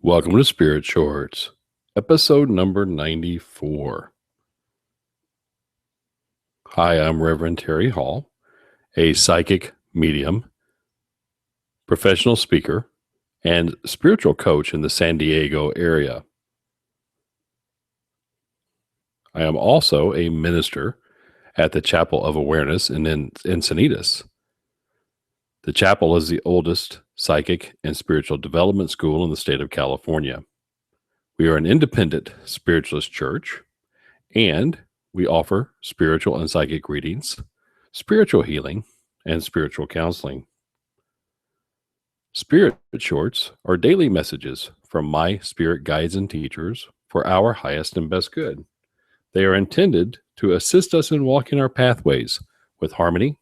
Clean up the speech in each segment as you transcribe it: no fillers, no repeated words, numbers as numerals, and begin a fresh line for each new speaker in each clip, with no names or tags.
Welcome to Spirit Shorts, episode number 94. Hi, I'm Reverend Terry Hall, a psychic medium, professional speaker, and spiritual coach in the San Diego area. I am also a minister at the Chapel of Awareness in Encinitas. The chapel is the oldest psychic and spiritual development school in the state of California. We are an independent spiritualist church, and we offer spiritual and psychic readings, spiritual healing, and spiritual counseling. Spirit Shorts are daily messages from my spirit guides and teachers for our highest and best good. They are intended to assist us in walking our pathways with harmony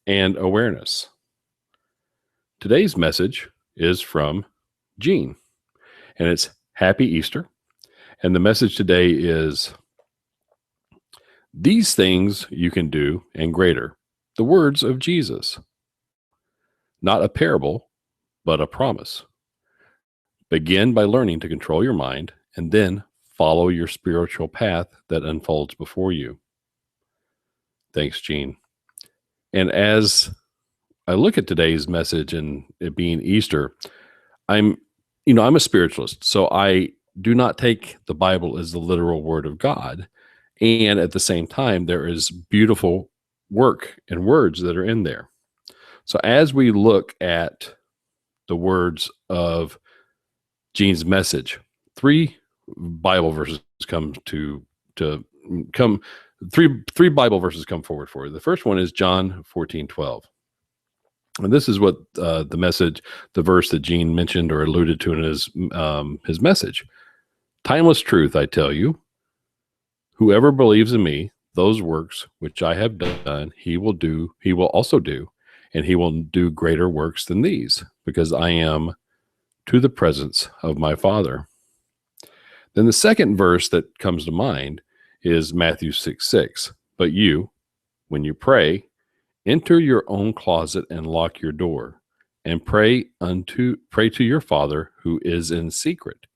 and awareness. Today's message is from Jean, and it's Happy Easter. And the message today is, these things you can do and greater, the words of Jesus. Not a parable, but a promise. Begin by learning to control your mind and then follow your spiritual path that unfolds before you. Thanks, Jean. And as I look at today's message and it being Easter, I'm a spiritualist, so I do not take the Bible as the literal word of God. And at the same time, there is beautiful work and words that are in there. So as we look at the words of Jean's message, three Bible verses come forward for you. The first one is John 14:12. And this is what the verse that Jean mentioned or alluded to in his message. Timeless truth, I tell you, whoever believes in me, those works which I have done, he will also do, and he will do greater works than these, because I am to the presence of my Father. Then the second verse that comes to mind is Matthew 6:6. But you, when you pray, enter your own closet and lock your door, and pray to your Father who is in secret,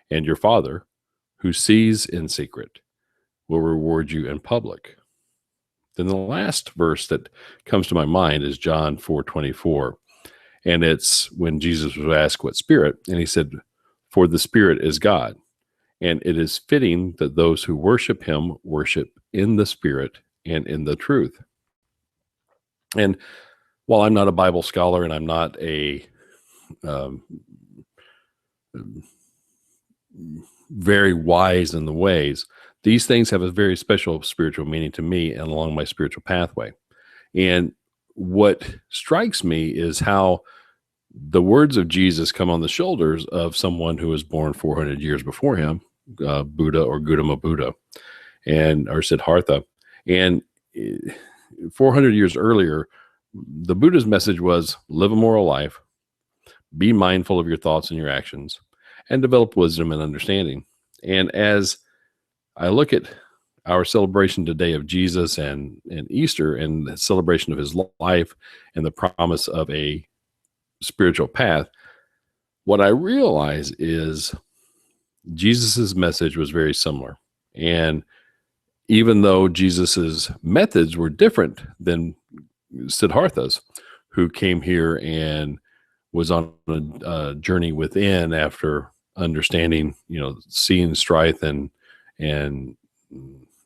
and your Father who sees in secret will reward you in public. Then the last verse that comes to my mind is John 4:24. And it's when Jesus was asked what spirit, and he said, for the Spirit is God. And it is fitting that those who worship him worship in the Spirit and in the truth. And while I'm not a Bible scholar and I'm not a very wise in the ways, these things have a very special spiritual meaning to me and along my spiritual pathway. And what strikes me is how the words of Jesus come on the shoulders of someone who was born 400 years before him, Buddha or Gautama Buddha, or Siddhartha. And 400 years earlier, the Buddha's message was live a moral life, be mindful of your thoughts and your actions, and develop wisdom and understanding. And as I look at our celebration today of Jesus and Easter and the celebration of his life and the promise of a spiritual path, what I realize is Jesus's message was very similar. And even though Jesus's methods were different than Siddhartha's, who came here and was on a journey within after understanding, seeing strife and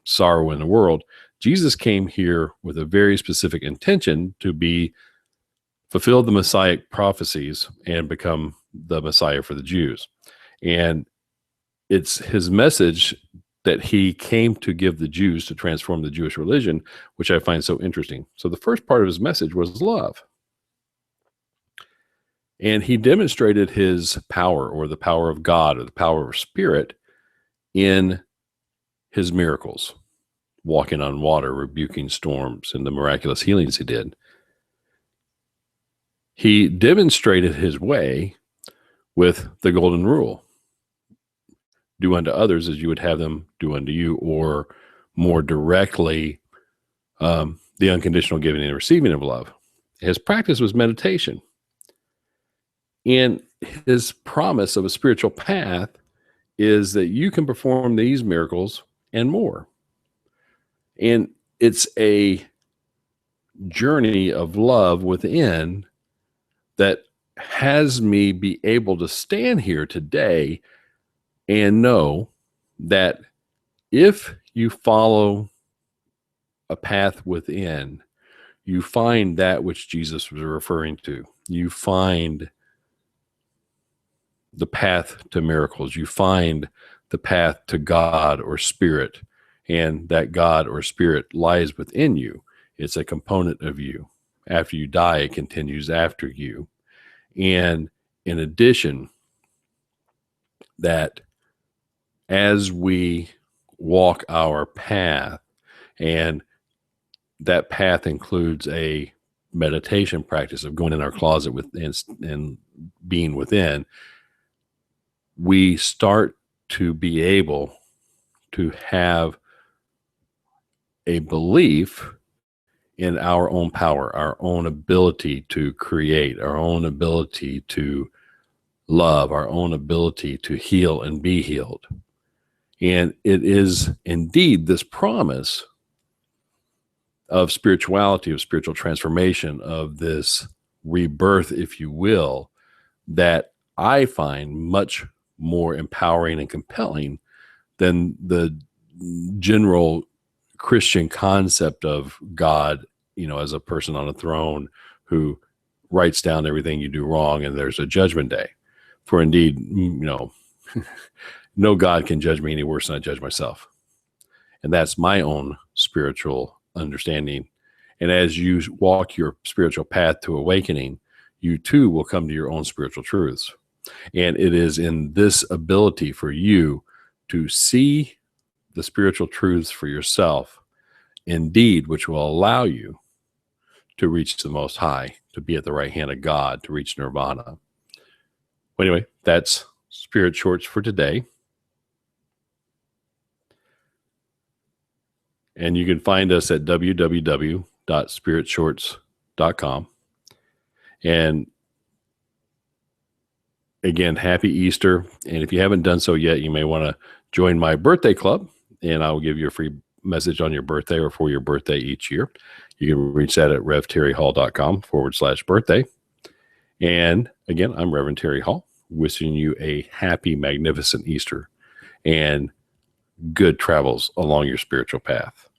sorrow in the world, Jesus came here with a very specific intention to fulfill the Messianic prophecies and become the Messiah for the Jews. And it's his message that he came to give the Jews to transform the Jewish religion, which I find so interesting. So the first part of his message was love. And he demonstrated his power, or the power of God, or the power of Spirit, in his miracles, walking on water, rebuking storms, and the miraculous healings he did. He demonstrated his way with the golden rule. Do unto others as you would have them do unto you, or more directly, the unconditional giving and receiving of love. His practice was meditation. And his promise of a spiritual path is that you can perform these miracles and more. And it's a journey of love within that has me be able to stand here today and know that if you follow a path within, you find that which Jesus was referring to. You find the path to miracles. You find the path to God or spirit, and that God or spirit lies within you. It's a component of you. After you die, it continues after you. And in addition, that as we walk our path, and that path includes a meditation practice of going in our closet and being within, we start to be able to have a belief in our own power, our own ability to create, our own ability to love, our own ability to heal and be healed. And it is indeed this promise of spirituality, of spiritual transformation, of this rebirth, if you will, that I find much more empowering and compelling than the general Christian concept of God, as a person on a throne who writes down everything you do wrong and there's a judgment day. For indeed, no God can judge me any worse than I judge myself. And that's my own spiritual understanding. And as you walk your spiritual path to awakening, you too will come to your own spiritual truths. And it is in this ability for you to see the spiritual truths for yourself, indeed, which will allow you to reach the Most High, to be at the right hand of God, to reach nirvana. Well, anyway, that's Spirit Shorts for today. And you can find us at www.spiritshorts.com. And again, happy Easter. And if you haven't done so yet, you may want to join my birthday club, and I will give you a free message on your birthday or for your birthday each year. You can reach that at revterryhall.com/birthday. And again, I'm Reverend Terry Hall, wishing you a happy, magnificent Easter and good travels along your spiritual path.